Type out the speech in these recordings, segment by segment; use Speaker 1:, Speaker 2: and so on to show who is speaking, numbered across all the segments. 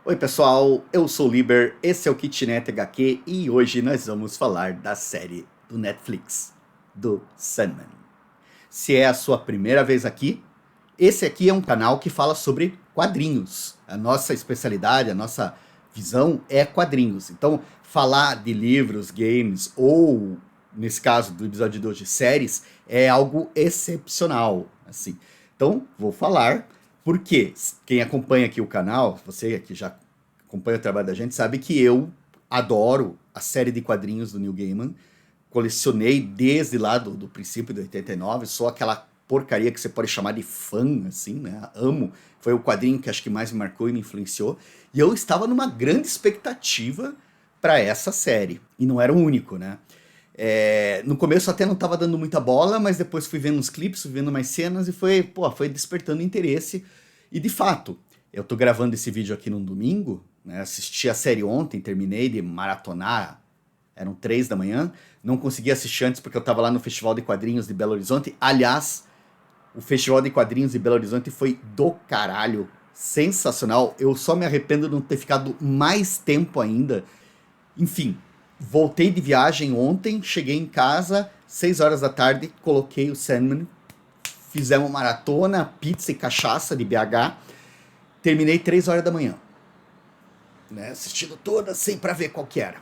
Speaker 1: Oi pessoal, eu sou o Liber, esse é o Kitnet HQ e hoje nós vamos falar da série do Netflix, do Sandman. Se é a sua primeira vez aqui, esse aqui é um canal que fala sobre quadrinhos. A nossa especialidade, a nossa visão é quadrinhos. Então, falar de livros, games ou, nesse caso do episódio de hoje, séries, é algo excepcional, assim. Então, vou falar porque quem acompanha aqui o canal, você que já acompanha o trabalho da gente, sabe que eu adoro a série de quadrinhos do Neil Gaiman. Colecionei desde lá do princípio de 89, sou aquela porcaria que você pode chamar de fã, assim, né? Amo. Foi o quadrinho que acho que mais me marcou e me influenciou. E eu estava numa grande expectativa para essa série. E não era o único, né? No começo até não estava dando muita bola, mas depois fui vendo uns clipes, fui vendo mais cenas e foi despertando interesse. E de fato, eu tô gravando esse vídeo aqui num domingo, né? Assisti a série ontem, terminei de maratonar, eram 3 da manhã. Não consegui assistir antes porque eu estava lá no Festival de Quadrinhos de Belo Horizonte. Aliás, o Festival de Quadrinhos de Belo Horizonte foi do caralho. Sensacional. Eu só me arrependo de não ter ficado mais tempo ainda. Enfim, voltei de viagem ontem, cheguei em casa, 6 horas da tarde, coloquei o Sandman, fizemos maratona, pizza e cachaça de BH, terminei 3 horas da manhã, né, assistindo toda, sem pra ver qual que era.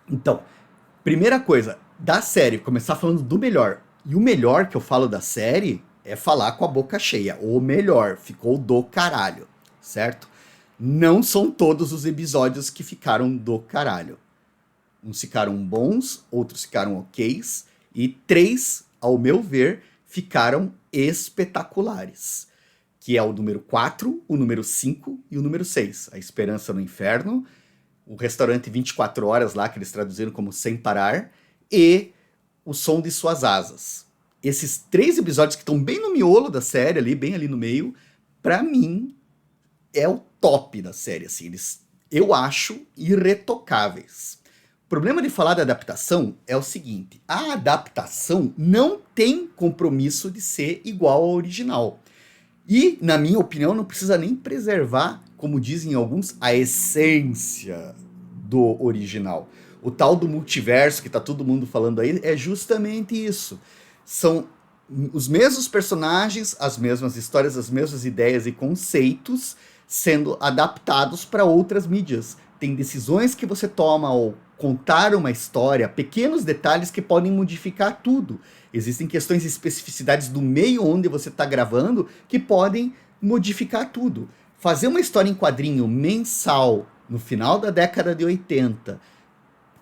Speaker 1: Então, primeira coisa, da série, começar falando do melhor. E o melhor que eu falo da série é falar com a boca cheia. O melhor, ficou do caralho, certo? Não são todos os episódios que ficaram do caralho. Uns ficaram bons, outros ficaram oks, e 3, ao meu ver, ficaram espetaculares. Que é o número 4, o número 5 e o número 6. A Esperança no Inferno, o Restaurante 24 Horas lá, que eles traduziram como Sem Parar, e O Som de Suas Asas. Esses 3 episódios que estão bem no miolo da série, ali, bem ali no meio, pra mim, é o top da série, assim, eu acho irretocáveis. O problema de falar da adaptação é o seguinte: a adaptação não tem compromisso de ser igual ao original. E, na minha opinião, não precisa nem preservar, como dizem alguns, a essência do original. O tal do multiverso que tá todo mundo falando aí é justamente isso. São os mesmos personagens, as mesmas histórias, as mesmas ideias e conceitos sendo adaptados para outras mídias. Tem decisões que você toma ao contar uma história, pequenos detalhes que podem modificar tudo. Existem questões e especificidades do meio onde você está gravando que podem modificar tudo. Fazer uma história em quadrinho mensal no final da década de 80,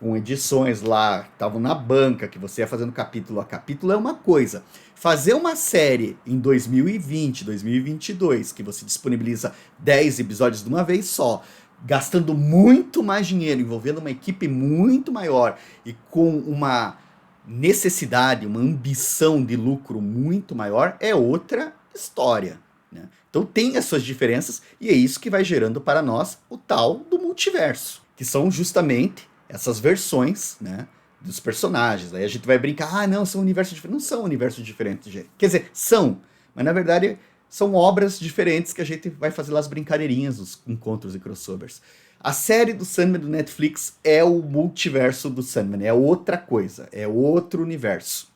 Speaker 1: com edições lá, que estavam na banca, que você ia fazendo capítulo a capítulo, é uma coisa. Fazer uma série em 2020, 2022, que você disponibiliza 10 episódios de uma vez só, gastando muito mais dinheiro, envolvendo uma equipe muito maior e com uma necessidade, uma ambição de lucro muito maior, é outra história, né? Então tem as suas diferenças e é isso que vai gerando para nós o tal do multiverso, que são justamente essas versões, né, dos personagens. Aí a gente vai brincar, ah, não, são universos diferentes. Não são universos diferentes, gente. Quer dizer, são, mas na verdade são obras diferentes que a gente vai fazer lá as brincadeirinhas, os encontros e crossovers. A série do Sandman do Netflix é o multiverso do Sandman, é outra coisa, é outro universo.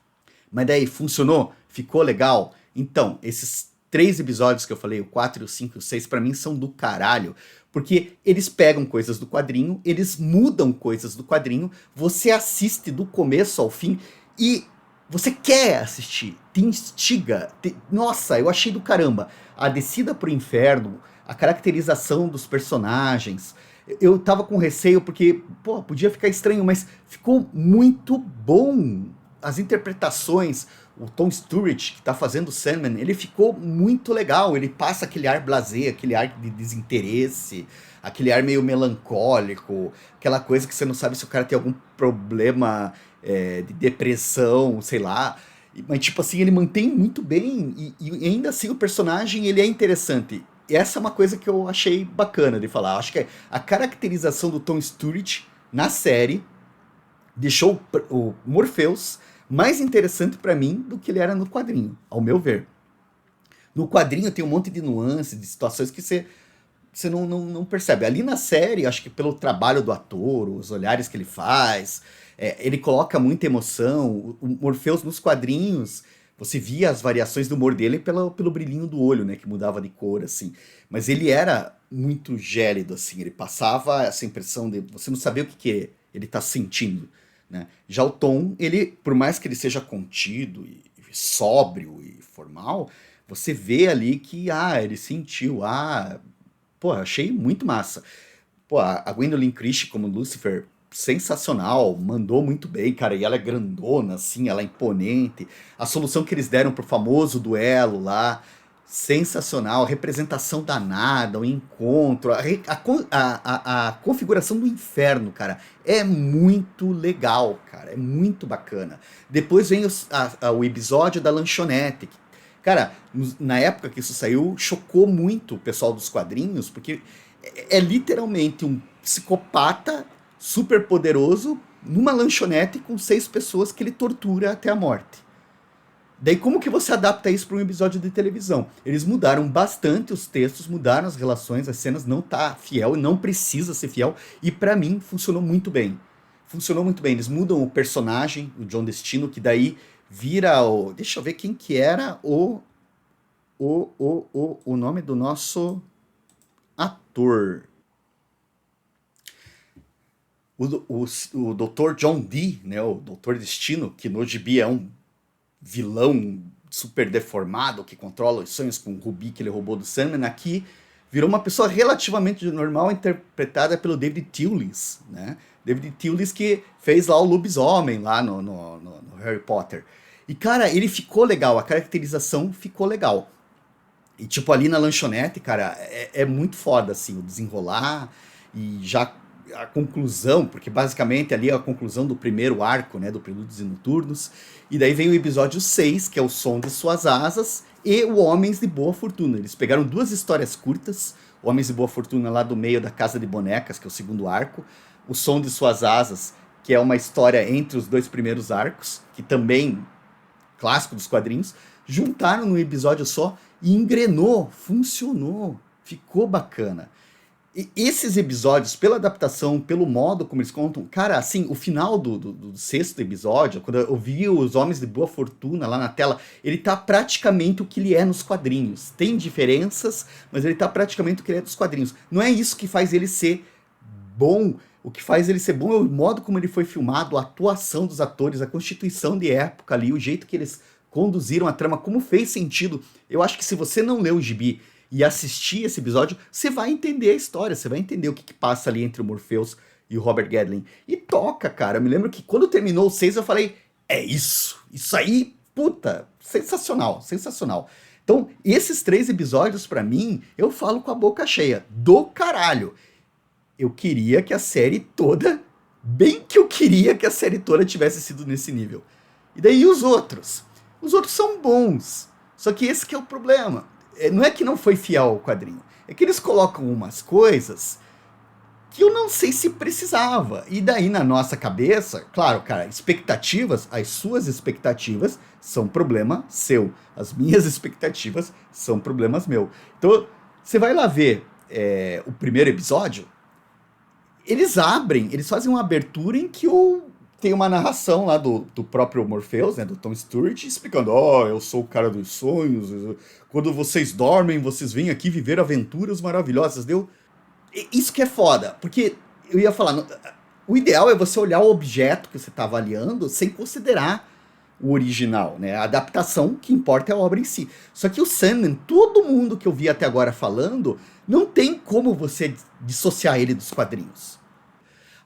Speaker 1: Mas daí, funcionou? Ficou legal? Então, esses 3 episódios que eu falei, o 4, o 5 e o 6, pra mim são do caralho. Porque eles pegam coisas do quadrinho, eles mudam coisas do quadrinho, você assiste do começo ao fim e você quer assistir, te instiga. Nossa, eu achei do caramba. A descida pro inferno, a caracterização dos personagens. Eu tava com receio porque, pô, podia ficar estranho, mas ficou muito bom. As interpretações, o Tom Sturridge, que tá fazendo o Sandman, ele ficou muito legal. Ele passa aquele ar blasé, aquele ar de desinteresse, aquele ar meio melancólico, aquela coisa que você não sabe se o cara tem algum problema de depressão, sei lá. Mas, tipo assim, ele mantém muito bem e ainda assim o personagem, ele é interessante. E essa é uma coisa que eu achei bacana de falar. Eu acho que a caracterização do Tom Sturridge na série deixou o Morpheus mais interessante para mim do que ele era no quadrinho, ao meu ver. No quadrinho tem um monte de nuances, de situações que você você não percebe. Ali na série, acho que pelo trabalho do ator, os olhares que ele faz, ele coloca muita emoção. O Morpheus nos quadrinhos, você via as variações do humor dele pelo brilhinho do olho, né? Que mudava de cor, assim. Mas ele era muito gélido, assim. Ele passava essa impressão de você não saber o que, que ele tá sentindo, né? Já o Tom, ele, por mais que ele seja contido e sóbrio e formal, você vê ali que, ele sentiu, pô, achei muito massa. Pô, a Gwendolyn Christie como Lucifer, sensacional, mandou muito bem, cara, e ela é grandona, assim, ela é imponente. A solução que eles deram pro famoso duelo lá, sensacional, a representação danada, o encontro, a configuração do inferno, cara, é muito legal, cara, é muito bacana. Depois vem o episódio da lanchonete. Cara, na época que isso saiu, chocou muito o pessoal dos quadrinhos, porque é literalmente um psicopata super poderoso numa lanchonete com 6 pessoas que ele tortura até a morte. Daí como que você adapta isso para um episódio de televisão? Eles mudaram bastante os textos, mudaram as relações, as cenas não tá fiel, não precisa ser fiel, e para mim funcionou muito bem. Funcionou muito bem. Eles mudam o personagem, o John Destino, que daí vira o... Deixa eu ver quem que era o nome do nosso ator. O Dr. John Dee, né, o Dr. Destino, que no gibi é um vilão super deformado que controla os sonhos com o Rubi que ele roubou do Sandman, aqui virou uma pessoa relativamente normal, interpretada pelo David Thewlis, né? David Thewlis que fez lá o lobisomem lá no Harry Potter. E cara, ele ficou legal, a caracterização ficou legal. E tipo, ali na lanchonete, cara, é muito foda, assim, o desenrolar e já a conclusão, porque basicamente ali é a conclusão do primeiro arco, né, do Prelúdios e Noturnos, e daí vem o episódio 6, que é o Som de Suas Asas, e o Homens de Boa Fortuna. Eles pegaram 2 histórias curtas, o Homens de Boa Fortuna lá do meio da Casa de Bonecas, que é o segundo arco, o Som de Suas Asas, que é uma história entre os 2 primeiros arcos, que também clássico dos quadrinhos, juntaram num episódio só e engrenou, funcionou, ficou bacana. E esses episódios, pela adaptação, pelo modo como eles contam, cara, assim, o final do 6º episódio, quando eu vi os Homens de Boa Fortuna lá na tela, ele tá praticamente o que ele é nos quadrinhos. Tem diferenças, mas ele tá praticamente o que ele é dos quadrinhos. Não é isso que faz ele ser bom. O que faz ele ser bom é o modo como ele foi filmado, a atuação dos atores, a constituição de época ali, o jeito que eles conduziram a trama, como fez sentido. Eu acho que se você não leu o gibi e assistir esse episódio, você vai entender a história, você vai entender o que passa ali entre o Morpheus e o Robert Gedlin. E toca, cara. Eu me lembro que quando terminou o 6, eu falei, é isso. Isso aí, puta, sensacional, sensacional. Então, esses 3 episódios, pra mim, eu falo com a boca cheia. Do caralho. Eu queria que a série toda, bem que eu queria que a série toda tivesse sido nesse nível. E daí os outros? Os outros são bons. Só que esse que é o problema. Não é que não foi fiel ao quadrinho. É que eles colocam umas coisas que eu não sei se precisava. E daí na nossa cabeça, claro, cara, expectativas, as suas expectativas são problema seu. As minhas expectativas são problemas meu. Então, você vai lá ver o primeiro episódio, eles fazem uma abertura em que tem uma narração lá do próprio Morpheus, né, do Tom Sturridge, explicando, eu sou o cara dos sonhos, quando vocês dormem, vocês vêm aqui viver aventuras maravilhosas, deu? Isso que é foda, porque eu ia falar, o ideal é você olhar o objeto que você está avaliando sem considerar o original, né, a adaptação, que importa é a obra em si. Só que o Sandman, todo mundo que eu vi até agora falando, não tem como você dissociar ele dos quadrinhos.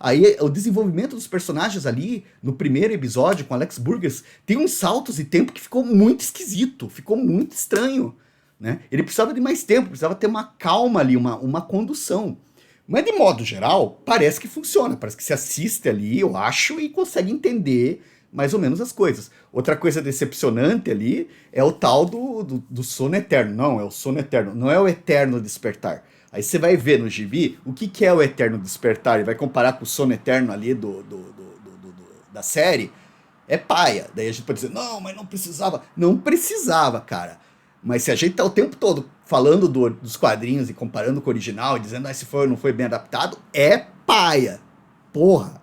Speaker 1: Aí o desenvolvimento dos personagens ali, no primeiro episódio com Alex Burgess, tem uns saltos de tempo que ficou muito esquisito, ficou muito estranho, né? Ele precisava de mais tempo, precisava ter uma calma ali, uma condução. Mas de modo geral, parece que funciona, parece que se assiste ali, eu acho, e consegue entender mais ou menos as coisas. Outra coisa decepcionante ali é o tal do sono eterno. Não, é o sono eterno, não é o eterno despertar. Aí você vai ver no gibi o que é o eterno despertar e vai comparar com o sono eterno ali da série, é paia. Daí a gente pode dizer, não, mas não precisava. Não precisava, cara. Mas se a gente tá o tempo todo falando dos quadrinhos e comparando com o original e dizendo, esse foi ou não foi bem adaptado, é paia. Porra.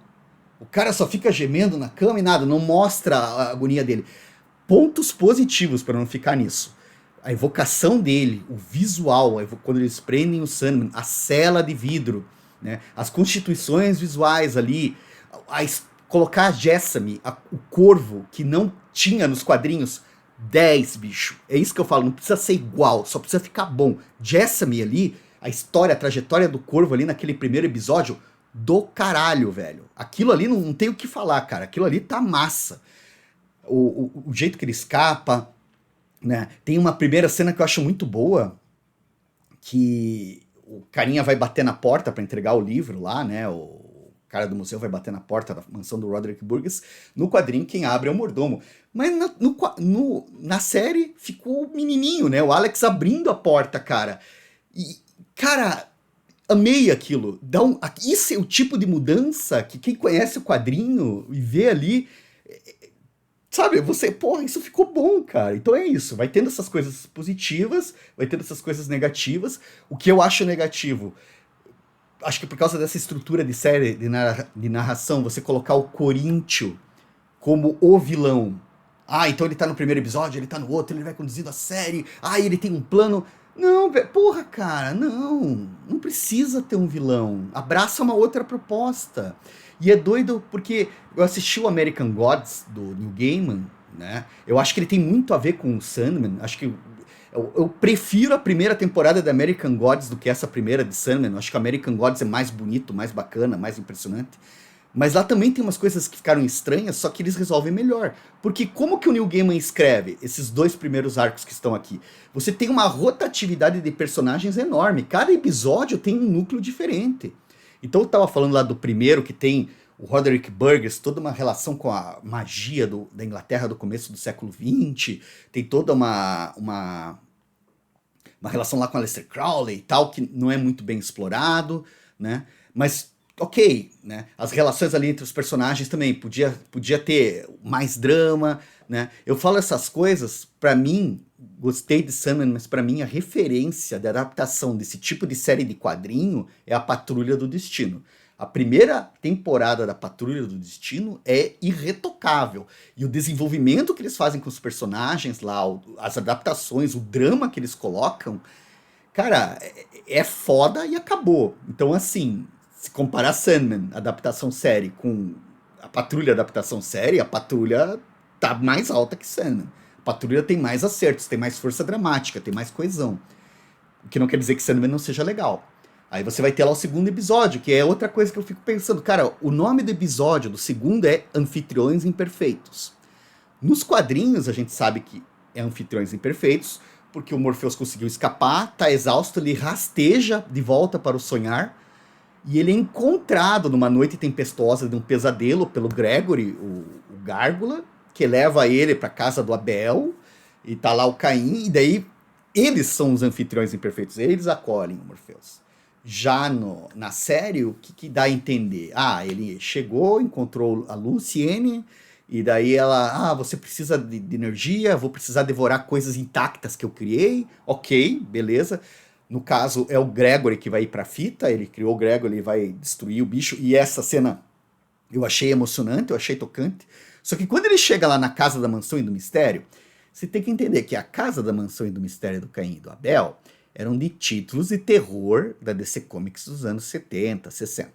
Speaker 1: O cara só fica gemendo na cama e nada, não mostra a agonia dele. Pontos positivos para não ficar nisso. A evocação dele, o visual, quando eles prendem o Sandman, a cela de vidro, né? As constituições visuais ali, colocar a Jessamy, o corvo, que não tinha nos quadrinhos, 10, bicho. É isso que eu falo, não precisa ser igual, só precisa ficar bom. Jessamy ali, a história, a trajetória do corvo ali naquele primeiro episódio, do caralho, velho. Aquilo ali não tem o que falar, cara. Aquilo ali tá massa. O jeito que ele escapa, né? Tem uma primeira cena que eu acho muito boa, que o carinha vai bater na porta para entregar o livro lá, né? O cara do museu vai bater na porta da mansão do Roderick Burgess. No quadrinho, quem abre é o mordomo. Mas na série ficou o menininho, né? O Alex abrindo a porta, cara. E, cara, amei aquilo. Isso é o tipo de mudança que quem conhece o quadrinho e vê ali... Sabe, porra, isso ficou bom, cara. Então é isso, vai tendo essas coisas positivas, vai tendo essas coisas negativas. O que eu acho negativo, acho que por causa dessa estrutura de série, de narração, você colocar o Coríntio como o vilão. Então ele tá no primeiro episódio, ele tá no outro, ele vai conduzindo a série, ele tem um plano. Não, velho, porra, cara, não precisa ter um vilão. Abraça uma outra proposta. E é doido porque eu assisti o American Gods do Neil Gaiman, né? Eu acho que ele tem muito a ver com o Sandman. Acho que eu prefiro a primeira temporada da American Gods do que essa primeira de Sandman. Eu acho que o American Gods é mais bonito, mais bacana, mais impressionante. Mas lá também tem umas coisas que ficaram estranhas, só que eles resolvem melhor. Porque como que o Neil Gaiman escreve esses 2 primeiros arcos que estão aqui? Você tem uma rotatividade de personagens enorme. Cada episódio tem um núcleo diferente. Então eu tava falando lá do primeiro, que tem o Roderick Burgess, toda uma relação com a magia da Inglaterra do começo do século XX, tem toda uma relação lá com Aleister Crowley e tal, que não é muito bem explorado, né? Mas, ok, né? As relações ali entre os personagens também, podia ter mais drama, né? Eu falo essas coisas, pra mim, gostei de Sandman, mas pra mim a referência da adaptação desse tipo de série de quadrinho é a Patrulha do Destino. A primeira temporada da Patrulha do Destino é irretocável. E o desenvolvimento que eles fazem com os personagens lá, as adaptações, o drama que eles colocam, cara, é foda e acabou. Então, assim, se comparar Sandman, adaptação série, com a Patrulha, adaptação série, a Patrulha tá mais alta que Sandman. Patrulha tem mais acertos, tem mais força dramática, tem mais coesão. O que não quer dizer que Sandman não seja legal. Aí você vai ter lá o segundo episódio, que é outra coisa que eu fico pensando. Cara, o nome do episódio do segundo é Anfitriões Imperfeitos. Nos quadrinhos a gente sabe que é Anfitriões Imperfeitos, porque o Morpheus conseguiu escapar, tá exausto, ele rasteja de volta para o sonhar, e ele é encontrado numa noite tempestuosa de um pesadelo pelo Gregory, o Gárgula, que leva ele para casa do Abel, e tá lá o Caim, e daí eles são os anfitriões imperfeitos, eles acolhem o Morpheus. Já na série, o que dá a entender? Ele chegou, encontrou a Luciene, e daí ela, você precisa de energia, vou precisar devorar coisas intactas que eu criei, ok, beleza. No caso, é o Gregory que vai ir pra fita, ele criou o Gregory, ele vai destruir o bicho, e essa cena eu achei emocionante, eu achei tocante. Só que quando ele chega lá na Casa da Mansão e do Mistério, você tem que entender que a Casa da Mansão e do Mistério do Caim e do Abel eram de títulos de terror da DC Comics dos anos 70, 60.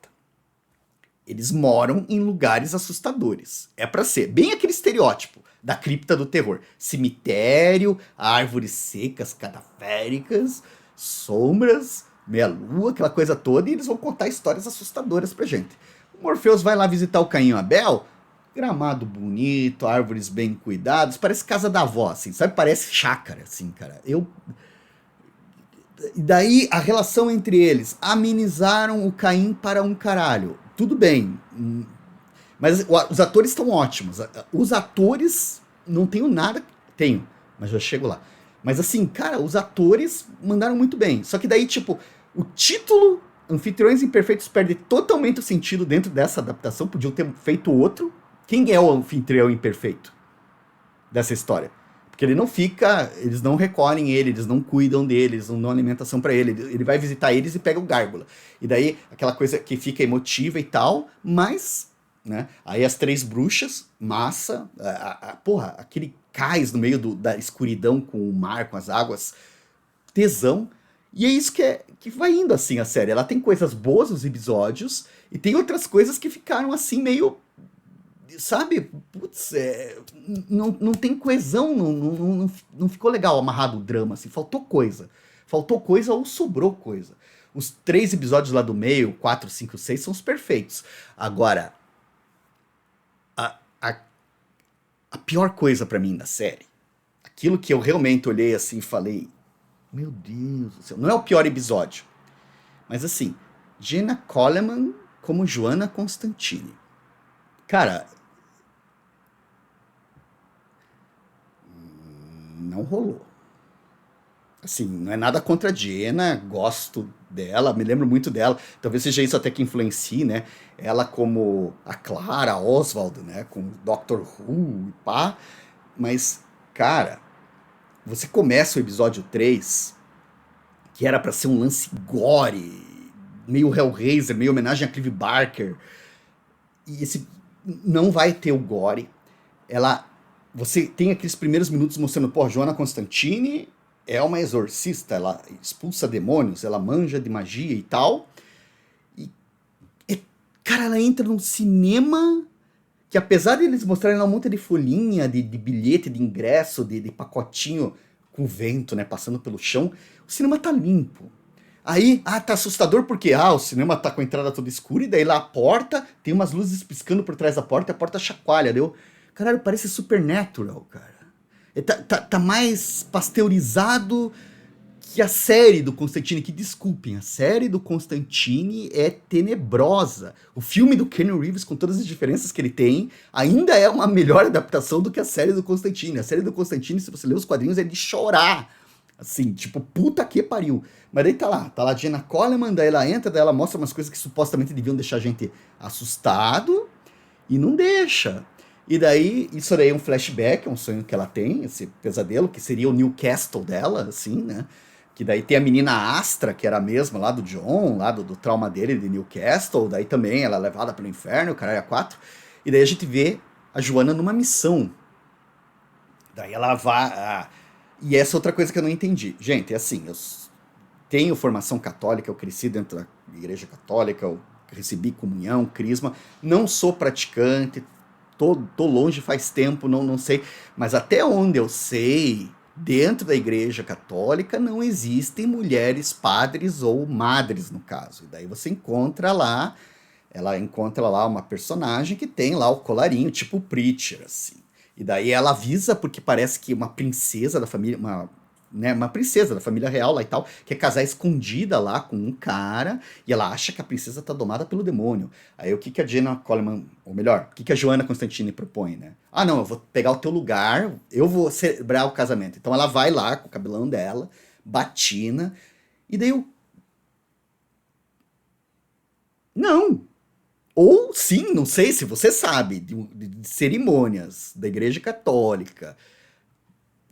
Speaker 1: Eles moram em lugares assustadores. É pra ser bem aquele estereótipo da cripta do terror. Cemitério, árvores secas, cadavéricas, sombras, meia-lua, aquela coisa toda, e eles vão contar histórias assustadoras pra gente. O Morpheus vai lá visitar o Caim e o Abel, gramado bonito, árvores bem cuidadas, parece casa da avó, assim, sabe? Parece chácara, assim, cara. E daí a relação entre eles, amenizaram o Caim para um caralho. Tudo bem, mas os atores estão ótimos. Os atores, não tenho nada, tenho, mas já chego lá. Mas assim, cara, os atores mandaram muito bem. Só que daí, tipo, o título Anfitriões Imperfeitos perde totalmente o sentido dentro dessa adaptação. Podiam ter feito outro. Quem é o anfitrião imperfeito dessa história? Porque Porque ele não fica, eles não recolhem ele, eles não cuidam dele, eles não dão alimentação pra ele. Ele vai visitar eles e pega o gárgula. E daí, aquela coisa que fica emotiva e tal, mas, né? Aí as três bruxas, massa, porra, aquele cais no meio da escuridão com o mar, com as águas, tesão. E é isso que vai indo assim a série. Ela tem coisas boas nos episódios e tem outras coisas que ficaram assim meio, sabe? Putz, não tem coesão, não ficou legal amarrado o drama, assim, faltou coisa. Faltou coisa ou sobrou coisa. Os três episódios lá do meio, 4, 5, 6, são os perfeitos. Agora, a, a, a pior coisa pra mim da série, aquilo que eu realmente olhei assim e falei, meu Deus do céu, não é o pior episódio, mas assim, Jenna Coleman como Joanna Constantine. Cara, não rolou. Assim, não é nada contra a Jenna, gosto dela, me lembro muito dela. Talvez seja isso até que influencie, né? Ela como a Clara Oswald, né? Com Doctor Who e pá. Mas, cara, você começa o episódio 3, que era pra ser um lance gore, meio Hellraiser, meio homenagem a Clive Barker. E esse não vai ter o gore. Ela, você tem aqueles primeiros minutos mostrando, pô, Joanna Constantine é uma exorcista, ela expulsa demônios, ela manja de magia e tal. E, cara, ela entra num cinema que, apesar de eles mostrarem lá um monte de folhinha, de bilhete, de ingresso, de pacotinho com vento, né, passando pelo chão, o cinema tá limpo. Aí, tá assustador porque, o cinema tá com a entrada toda escura, e daí lá a porta, tem umas luzes piscando por trás da porta, e a porta chacoalha, deu? Caralho, parece Supernatural, cara. Tá mais pasteurizado que a série do Constantine, que desculpem, a série do Constantine é tenebrosa. O filme do Keanu Reeves, com todas as diferenças que ele tem, ainda é uma melhor adaptação do que a série do Constantine. A série do Constantine, se você ler os quadrinhos, é de chorar. Assim, tipo, puta que pariu. Mas daí tá lá a Jenna Coleman, daí ela entra, daí ela mostra umas coisas que supostamente deviam deixar a gente assustado, e não deixa. E daí, isso daí é um flashback, é um sonho que ela tem, esse pesadelo, que seria o Newcastle dela, assim, né? Que daí tem a menina Astra, que era a mesma lá do John, lá do trauma dele de Newcastle, daí também ela é levada pelo inferno, o caralho é 4. E daí a gente vê a Joanna numa missão. Daí ela vai... E essa é outra coisa que eu não entendi. Gente, é assim, eu tenho formação católica, eu cresci dentro da igreja católica, eu recebi comunhão, crisma, não sou praticante, tô longe faz tempo, não sei, mas até onde eu sei, dentro da igreja católica não existem mulheres padres ou madres, no caso. E daí você encontra lá, ela encontra lá uma personagem que tem lá o colarinho, tipo Preacher, assim. E daí ela avisa, porque parece que uma princesa da família, uma princesa da família real lá e tal, quer casar escondida lá com um cara, e ela acha que a princesa tá domada pelo demônio. Aí o que a Jenna Coleman, ou melhor, o que a Joanna Constantine propõe, né? Não, eu vou pegar o teu lugar, eu vou celebrar o casamento. Então ela vai lá com o cabelão dela, batina, e daí eu... Não! Ou sim, não sei se você sabe, de cerimônias da igreja católica,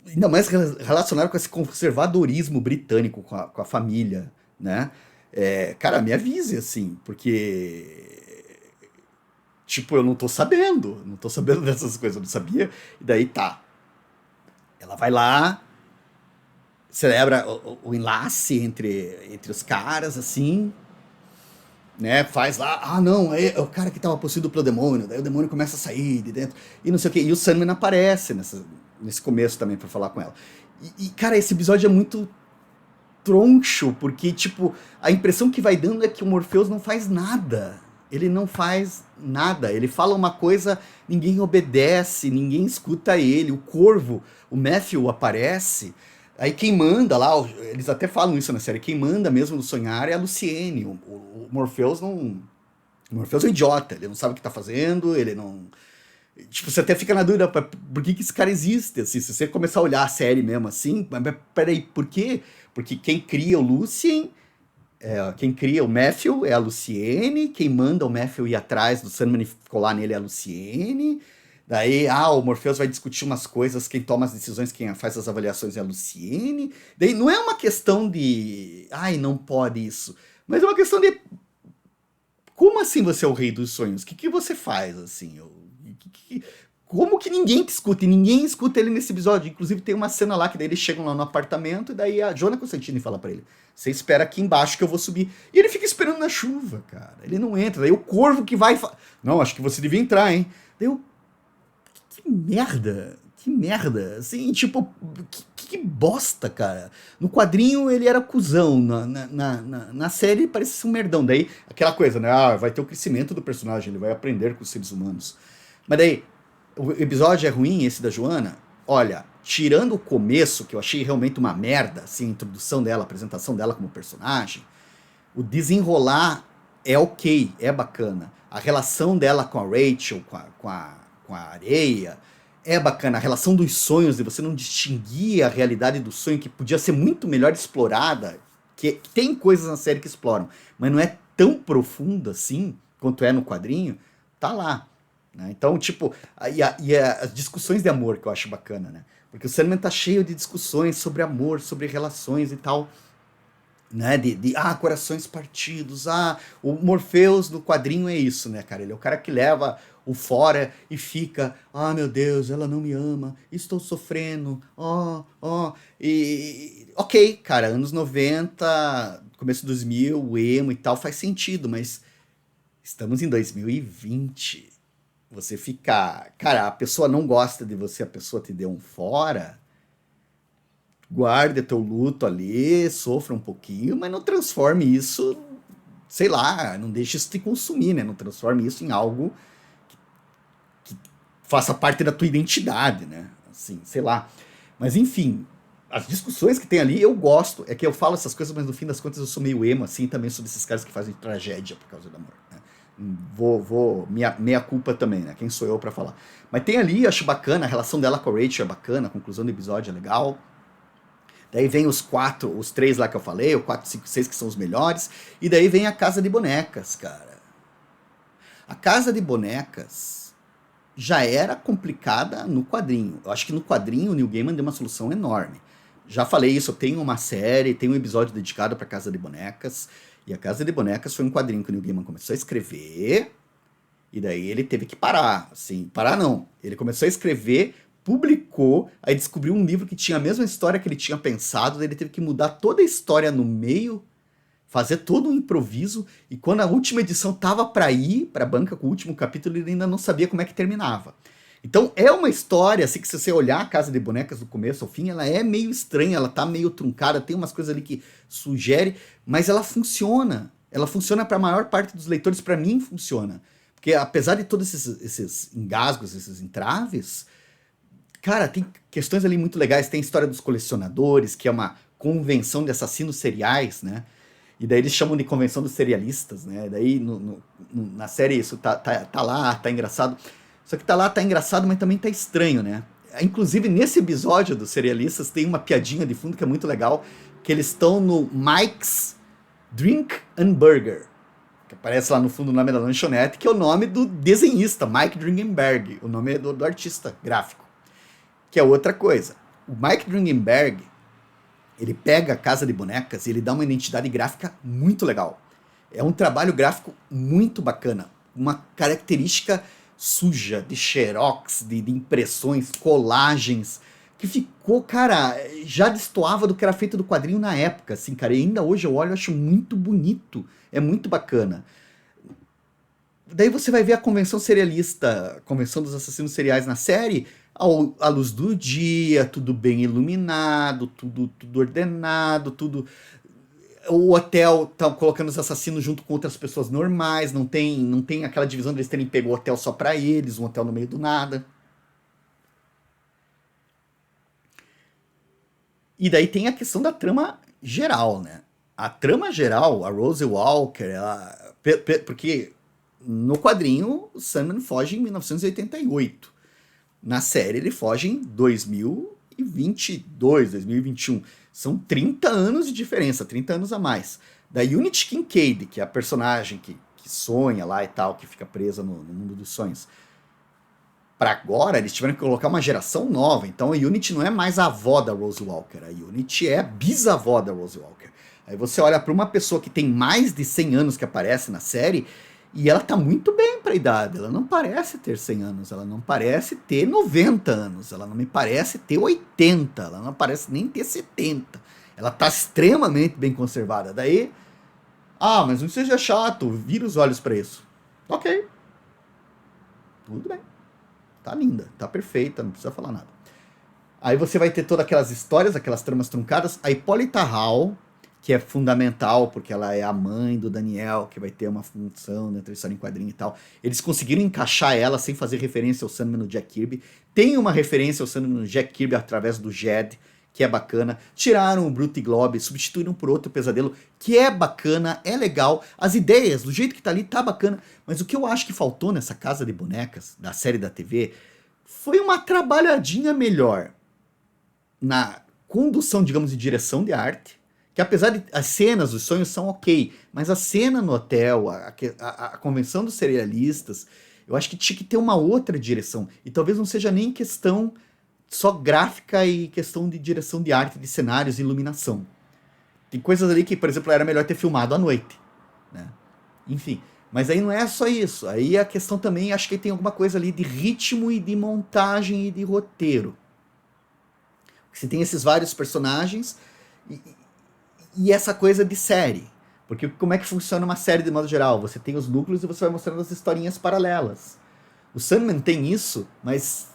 Speaker 1: ainda mais relacionado com esse conservadorismo britânico com a família, né? Cara, me avise, assim, porque... Tipo, eu não tô sabendo dessas coisas, eu não sabia. E daí tá. Ela vai lá, celebra o enlace entre os caras, assim, né? Faz lá, não, é o cara que tava possuído pelo demônio, daí o demônio começa a sair de dentro, e não sei o que. E o Sandman aparece nesse começo também pra falar com ela. E, cara, esse episódio é muito troncho, porque, tipo, a impressão que vai dando é que o Morpheus não faz nada. Ele não faz nada. Ele fala uma coisa, ninguém obedece, ninguém escuta ele. O Corvo, o Matthew aparece. Aí quem manda lá, eles até falam isso na série, quem manda mesmo no sonhar é a Luciene. O Morpheus não... O Morpheus é um idiota, ele não sabe o que tá fazendo, ele não... Tipo, você até fica na dúvida, por que esse cara existe? Assim, se você começar a olhar a série mesmo assim, mas peraí, por quê? Porque quem cria o Lucien, quem cria o Matthew é a Luciene, quem manda o Matthew ir atrás do Sandman e colar nele é a Luciene. Daí, o Morpheus vai discutir umas coisas, quem toma as decisões, quem faz as avaliações é a Luciene. Daí não é uma questão de, ai, não pode isso, mas é uma questão de, como assim você é o rei dos sonhos? O que você faz, assim? Como que ninguém te escuta? E ninguém escuta ele nesse episódio. Inclusive tem uma cena lá que daí eles chegam lá no apartamento e daí a Jonah Constantine fala pra ele, você espera aqui embaixo que eu vou subir. E ele fica esperando na chuva, cara. Ele não entra. Daí o corvo que vai... Não, acho que você devia entrar, hein? Daí eu... Que merda. Que merda. Assim, tipo... Que bosta, cara. No quadrinho ele era cuzão. Na série ele parece um merdão. Daí aquela coisa, né? Vai ter o crescimento do personagem. Ele vai aprender com os seres humanos. Mas daí... O episódio é ruim, esse da Joana? Olha, tirando o começo, que eu achei realmente uma merda, assim, a introdução dela, a apresentação dela como personagem, o desenrolar é ok, é bacana. A relação dela com a Rachel, com a Areia, é bacana. A relação dos sonhos, de você não distinguir a realidade do sonho, que podia ser muito melhor explorada, que tem coisas na série que exploram, mas não é tão profunda assim, quanto é no quadrinho, tá lá. Né? Então, tipo, as discussões de amor que eu acho bacana, né? Porque o Sandman tá cheio de discussões sobre amor, sobre relações e tal, né? Corações partidos, o Morpheus no quadrinho é isso, né, cara? Ele é o cara que leva o fora e fica, meu Deus, ela não me ama, estou sofrendo, ok, cara, anos 90, começo 2000, o emo e tal, faz sentido, mas estamos em 2020. Você ficar... Cara, a pessoa não gosta de você, a pessoa te deu um fora. Guarde teu luto ali, sofra um pouquinho, mas não transforme isso... Sei lá, não deixe isso te consumir, né? Não transforme isso em algo que faça parte da tua identidade, né? Assim, sei lá. Mas enfim, as discussões que tem ali eu gosto. É que eu falo essas coisas, mas no fim das contas eu sou meio emo, assim, também sobre esses caras que fazem tragédia por causa do amor, né? Meia culpa também, né? Quem sou eu pra falar? Mas tem ali, acho bacana, a relação dela com a Rachel é bacana, a conclusão do episódio é legal. Daí vem os três lá que eu falei, o 4, 5, 6 que são os melhores. E daí vem a Casa de Bonecas, cara. A Casa de Bonecas já era complicada no quadrinho. Eu acho que no quadrinho o Neil Gaiman deu uma solução enorme. Já falei isso, eu tenho uma série, tem um episódio dedicado pra Casa de Bonecas. E a Casa de Bonecas foi um quadrinho que o Neil Gaiman começou a escrever, e daí ele teve que parar, assim, parar não, ele começou a escrever, publicou, aí descobriu um livro que tinha a mesma história que ele tinha pensado, daí ele teve que mudar toda a história no meio, fazer todo um improviso, e quando a última edição tava para ir pra banca com o último capítulo, ele ainda não sabia como é que terminava. Então é uma história, assim, que se você olhar a Casa de Bonecas do começo ao fim, ela é meio estranha, ela tá meio truncada, tem umas coisas ali que sugere, mas ela funciona. Ela funciona para a maior parte dos leitores, para mim funciona. Porque apesar de todos esses engasgos, esses entraves, cara, tem questões ali muito legais. Tem a história dos colecionadores, que é uma convenção de assassinos seriais, né? E daí eles chamam de convenção dos serialistas, né? Daí na série isso tá lá, tá engraçado. Só que tá lá, tá engraçado, mas também tá estranho, né? Inclusive, nesse episódio dos serialistas, tem uma piadinha de fundo que é muito legal, que eles estão no Mike's Drink and Burger, que aparece lá no fundo o nome da lanchonete, que é o nome do desenhista, Mike Dringenberg, o nome do artista gráfico. Que é outra coisa. O Mike Dringenberg, ele pega a Casa de Bonecas e ele dá uma identidade gráfica muito legal. É um trabalho gráfico muito bacana, uma característica suja, de xerox, de impressões, colagens, que ficou, cara, já destoava do que era feito do quadrinho na época, assim, cara, e ainda hoje eu olho e acho muito bonito, é muito bacana. Daí você vai ver a convenção serialista, a convenção dos assassinos seriais na série, à luz do dia, tudo bem iluminado, tudo ordenado, tudo... O hotel tá colocando os assassinos junto com outras pessoas normais, não tem aquela divisão de eles terem pego o hotel só pra eles, um hotel no meio do nada. E daí tem a questão da trama geral, né? A trama geral, a Rose Walker, porque no quadrinho o Sandman foge em 1988. Na série ele foge em 2022, 2021. São 30 anos de diferença, 30 anos a mais. Da Unity Kincaid, que é a personagem que sonha lá e tal, que fica presa no mundo dos sonhos. para agora, eles tiveram que colocar uma geração nova. Então a Unity não é mais a avó da Rose Walker, a Unity é a bisavó da Rose Walker. Aí você olha para uma pessoa que tem mais de 100 anos que aparece na série, e ela tá muito bem para a idade. Ela não parece ter 100 anos, ela não parece ter 90 anos, ela não me parece ter 80, ela não parece nem ter 70. Ela tá extremamente bem conservada. Daí, mas não seja chato, vira os olhos para isso. Ok. Tudo bem. Tá linda, tá perfeita, não precisa falar nada. Aí você vai ter todas aquelas histórias, aquelas tramas truncadas. A Hippolyta Hall, que é fundamental, porque ela é a mãe do Daniel, que vai ter uma função dentro da história em quadrinho e tal. Eles conseguiram encaixar ela sem fazer referência ao Sandman no Jack Kirby. Tem uma referência ao Sandman no Jack Kirby através do Jed, que é bacana. Tiraram o Brute Globe, substituíram por outro pesadelo, que é bacana, é legal. As ideias, do jeito que tá ali, tá bacana. Mas o que eu acho que faltou nessa Casa de Bonecas, da série da TV, foi uma trabalhadinha melhor na condução, digamos, de direção de arte, que apesar de as cenas, os sonhos são ok, mas a cena no hotel, a convenção dos serialistas, eu acho que tinha que ter uma outra direção. E talvez não seja nem questão só gráfica e questão de direção de arte, de cenários e iluminação. Tem coisas ali que, por exemplo, era melhor ter filmado à noite, né? Enfim, mas aí não é só isso. Aí a questão também, acho que tem alguma coisa ali de ritmo e de montagem e de roteiro. Você tem esses vários personagens e essa coisa de série. Porque como é que funciona uma série de modo geral? Você tem os núcleos e você vai mostrando as historinhas paralelas. O Sandman tem isso, mas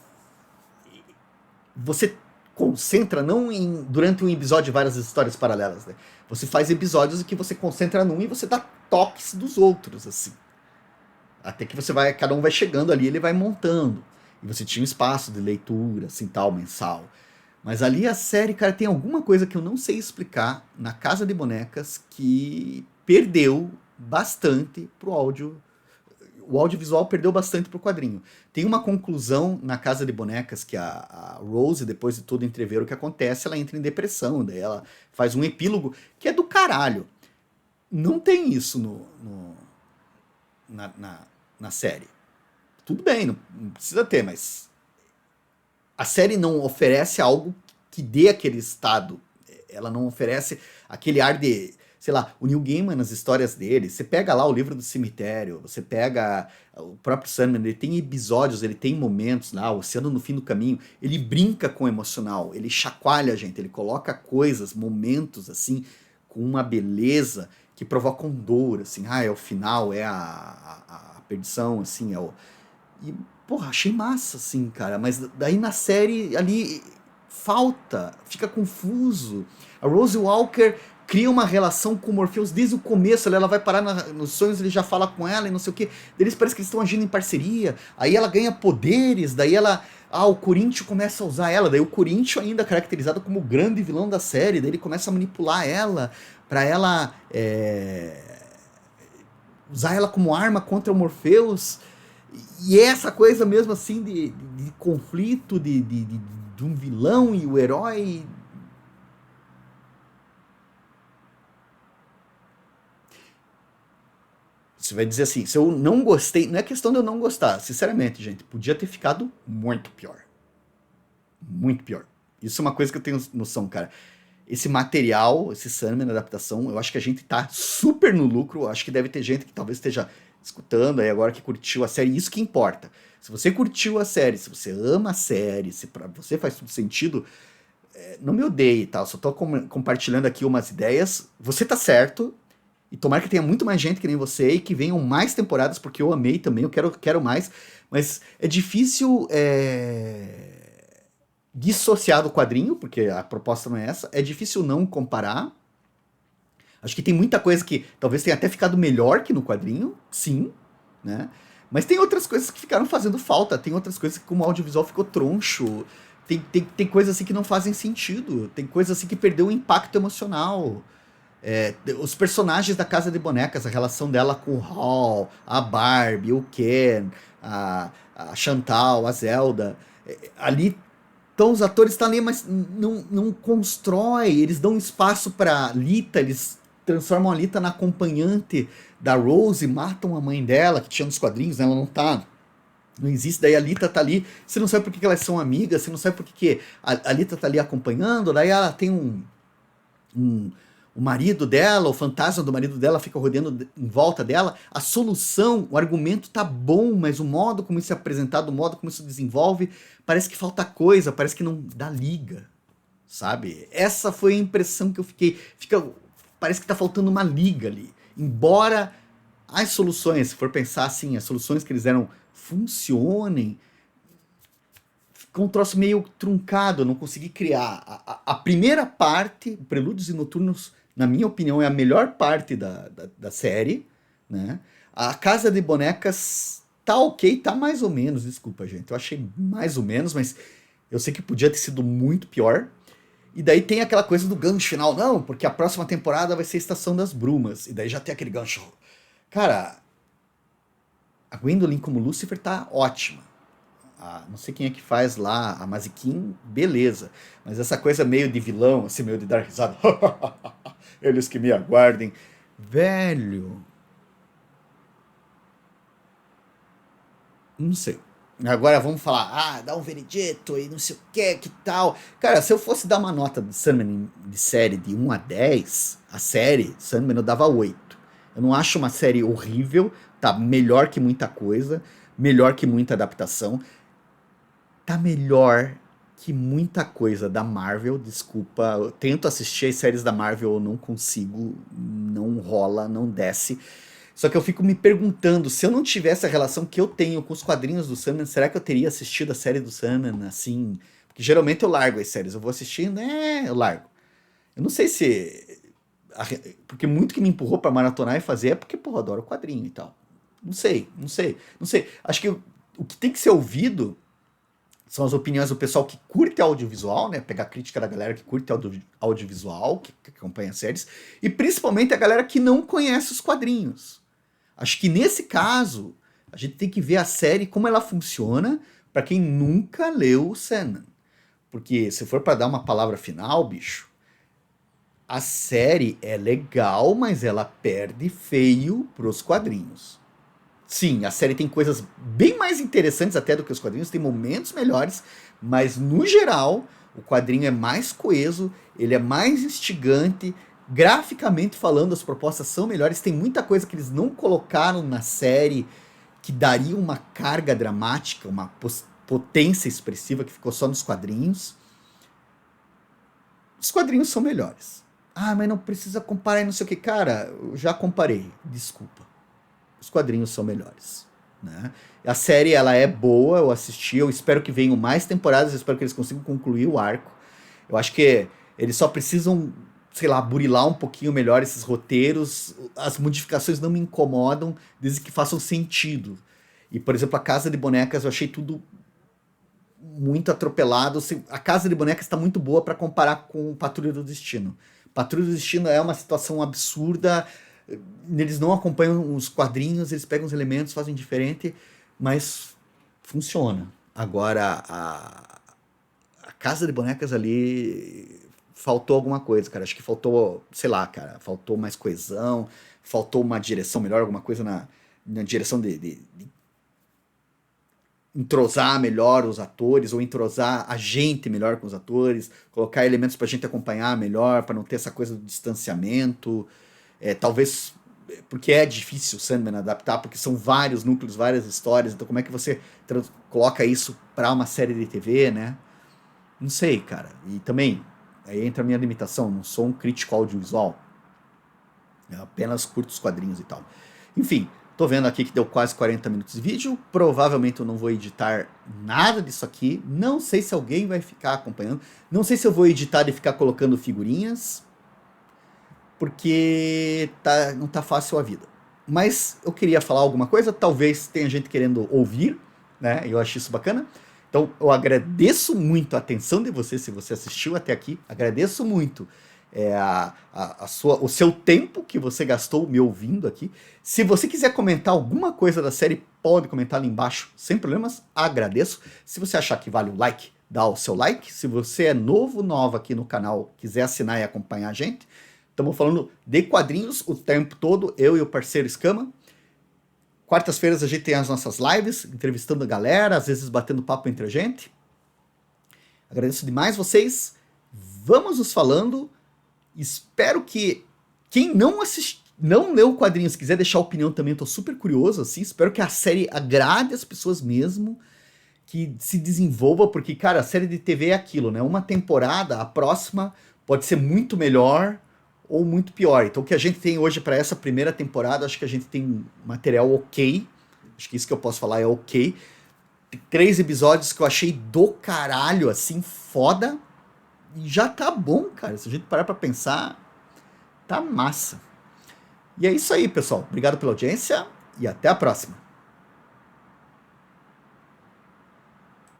Speaker 1: você concentra não durante um episódio várias histórias paralelas, né? Você faz episódios em que você concentra num e você dá toques dos outros, assim. Até que cada um vai chegando ali, ele vai montando. E você tinha um espaço de leitura, assim, tal, mensal. Mas ali a série, cara, tem alguma coisa que eu não sei explicar na Casa de Bonecas que perdeu bastante pro áudio. O audiovisual perdeu bastante pro quadrinho. Tem uma conclusão na Casa de Bonecas que a Rose, depois de tudo entrever o que acontece, ela entra em depressão. Daí ela faz um epílogo que é do caralho. Não tem isso na série. Tudo bem, não precisa ter, mas a série não oferece algo que dê aquele estado. Ela não oferece aquele ar de, sei lá, o Neil Gaiman nas histórias dele. Você pega lá o livro do cemitério, você pega o próprio Sandman, ele tem episódios, ele tem momentos lá, o Oceano no Fim do Caminho, ele brinca com o emocional, ele chacoalha a gente, ele coloca coisas, momentos assim, com uma beleza que provocam dor, assim, é o final, é a perdição, assim, é o... E, porra, achei massa, assim, cara, mas daí na série ali fica confuso. A Rose Walker cria uma relação com o Morpheus desde o começo, ela vai parar nos sonhos, ele já fala com ela e não sei o que, eles parece que eles estão agindo em parceria, aí ela ganha poderes, daí o Corinthians começa a usar ela, daí o Corinthians ainda caracterizado como o grande vilão da série, daí ele começa a manipular ela, pra ela usar ela como arma contra o Morpheus, e essa coisa mesmo assim de conflito de um vilão e o herói. Você vai dizer assim, se eu não gostei, não é questão de eu não gostar, sinceramente, gente, podia ter ficado muito pior. Muito pior. Isso é uma coisa que eu tenho noção, cara. Esse material, esse Sandman, adaptação, eu acho que a gente tá super no lucro, eu acho que deve ter gente que talvez esteja escutando aí agora que curtiu a série, isso que importa. Se você curtiu a série, se você ama a série, se pra você faz tudo sentido, não me odeie, tá? Eu só tô compartilhando aqui umas ideias, você tá certo, e tomara que tenha muito mais gente que nem você e que venham mais temporadas, porque eu amei também, eu quero mais. Mas é difícil dissociar do quadrinho, porque a proposta não é essa. É difícil não comparar. Acho que tem muita coisa que talvez tenha até ficado melhor que no quadrinho, sim, né? Mas tem outras coisas que ficaram fazendo falta. Tem outras coisas que como o audiovisual ficou troncho. Tem coisas assim que não fazem sentido. Tem coisas assim que perdeu o impacto emocional. Os personagens da Casa de Bonecas, a relação dela com o Hall, a Barbie, o Ken, a Chantal, a Zelda, ali então os atores estão ali, mas não constrói, eles dão espaço para Lita, eles transformam a Lita na acompanhante da Rose, matam a mãe dela, que tinha nos quadrinhos, né? Ela não tá Não existe, daí a Alita tá ali, você não sabe por que elas são amigas, você não sabe por que a Alita tá ali acompanhando, daí ela tem um, o marido dela, o fantasma do marido dela fica rodeando em volta dela. A solução, o argumento tá bom, mas o modo como isso é apresentado, o modo como isso desenvolve, parece que falta coisa, parece que não dá liga, sabe? Essa foi a impressão que eu fiquei. Parece que tá faltando uma liga ali. Embora as soluções, se for pensar assim, as soluções que eles deram funcionem, ficou um troço meio truncado, eu não consegui criar. A primeira parte, Prelúdios e Noturnos, na minha opinião, é a melhor parte da série, né? A Casa de Bonecas tá ok, tá mais ou menos, desculpa, gente. Eu achei mais ou menos, mas eu sei que podia ter sido muito pior. E daí tem aquela coisa do gancho final, não, porque a próxima temporada vai ser Estação das Brumas. E daí já tem aquele gancho. Cara, a Gwendolyn como Lucifer tá ótima. Não sei quem é que faz lá, a Mazikin, beleza. Mas essa coisa meio de vilão, assim, meio de dar risada. Eles que me aguardem. Velho. Não sei. Agora vamos falar, dá um veredito e não sei o que tal. Cara, se eu fosse dar uma nota de Sandman de série de 1 a 10, a série Sandman eu dava 8. Eu não acho uma série horrível, tá melhor que muita coisa, melhor que muita adaptação. Tá melhor que muita coisa da Marvel, desculpa. Eu tento assistir as séries da Marvel, eu não consigo, não rola, não desce. Só que eu fico me perguntando, se eu não tivesse a relação que eu tenho com os quadrinhos do Sandman, será que eu teria assistido a série do Sandman assim? Porque geralmente eu largo as séries, eu vou assistindo, eu largo. Eu não sei se. Porque muito que me empurrou pra maratonar e fazer é porque, pô, eu adoro quadrinho e tal. Não sei, não sei, não sei. Acho que o que tem que ser ouvido são as opiniões do pessoal que curte audiovisual, né? Pegar a crítica da galera que curte audiovisual, que acompanha as séries, e principalmente a galera que não conhece os quadrinhos. Acho que nesse caso, a gente tem que ver a série como ela funciona para quem nunca leu o Sandman. Porque se for para dar uma palavra final, bicho, a série é legal, mas ela perde feio pros quadrinhos. Sim, a série tem coisas bem mais interessantes até do que os quadrinhos, tem momentos melhores, mas no geral, o quadrinho é mais coeso, ele é mais instigante, graficamente falando, as propostas são melhores, tem muita coisa que eles não colocaram na série que daria uma carga dramática, uma potência expressiva que ficou só nos quadrinhos. Os quadrinhos são melhores. Mas não precisa comparar e não sei o que. Cara, eu já comparei, desculpa. Os quadrinhos são melhores, né? A série, ela é boa, eu assisti, eu espero que venham mais temporadas, eu espero que eles consigam concluir o arco. Eu acho que eles só precisam, sei lá, burilar um pouquinho melhor esses roteiros. As modificações não me incomodam, desde que façam sentido. E, por exemplo, a Casa de Bonecas, eu achei tudo muito atropelado. A Casa de Bonecas está muito boa para comparar com Patrulha do Destino. Patrulha do Destino é uma situação absurda, eles não acompanham os quadrinhos, eles pegam os elementos, fazem diferente, mas funciona. Agora, a Casa de Bonecas ali faltou alguma coisa, cara. Acho que faltou, sei lá, cara, faltou mais coesão, faltou uma direção melhor, alguma coisa na direção de entrosar melhor os atores, ou entrosar a gente melhor com os atores, colocar elementos pra gente acompanhar melhor, para não ter essa coisa do distanciamento. Talvez porque é difícil o Sandman adaptar, porque são vários núcleos, várias histórias, então como é que você coloca isso para uma série de TV, né? Não sei, cara. E também, aí entra a minha limitação, não sou um crítico audiovisual, eu apenas curto os quadrinhos e tal. Enfim, tô vendo aqui que deu quase 40 minutos de vídeo, provavelmente eu não vou editar nada disso aqui, não sei se alguém vai ficar acompanhando, não sei se eu vou editar e ficar colocando figurinhas, porque não tá fácil a vida. Mas eu queria falar alguma coisa, talvez tenha gente querendo ouvir, né? Eu acho isso bacana. Então eu agradeço muito a atenção de você, se você assistiu até aqui. Agradeço muito o seu tempo que você gastou me ouvindo aqui. Se você quiser comentar alguma coisa da série, pode comentar ali embaixo, sem problemas. Agradeço. Se você achar que vale o like, dá o seu like. Se você é nova aqui no canal, quiser assinar e acompanhar a gente, estamos falando de quadrinhos o tempo todo, eu e o parceiro Escama. Quartas-feiras a gente tem as nossas lives, entrevistando a galera, às vezes batendo papo entre a gente. Agradeço demais vocês. Vamos nos falando. Espero que quem não leu o quadrinho, se quiser deixar opinião também, eu tô super curioso, assim. Espero que a série agrade as pessoas mesmo, que se desenvolva, porque, cara, a série de TV é aquilo, né? Uma temporada, a próxima pode ser muito melhor ou muito pior. Então, o que a gente tem hoje para essa primeira temporada, acho que a gente tem material ok. Acho que isso que eu posso falar é ok. Tem 3 episódios que eu achei do caralho, assim, foda. E já tá bom, cara. Se a gente parar pra pensar, tá massa. E é isso aí, pessoal. Obrigado pela audiência e até a próxima.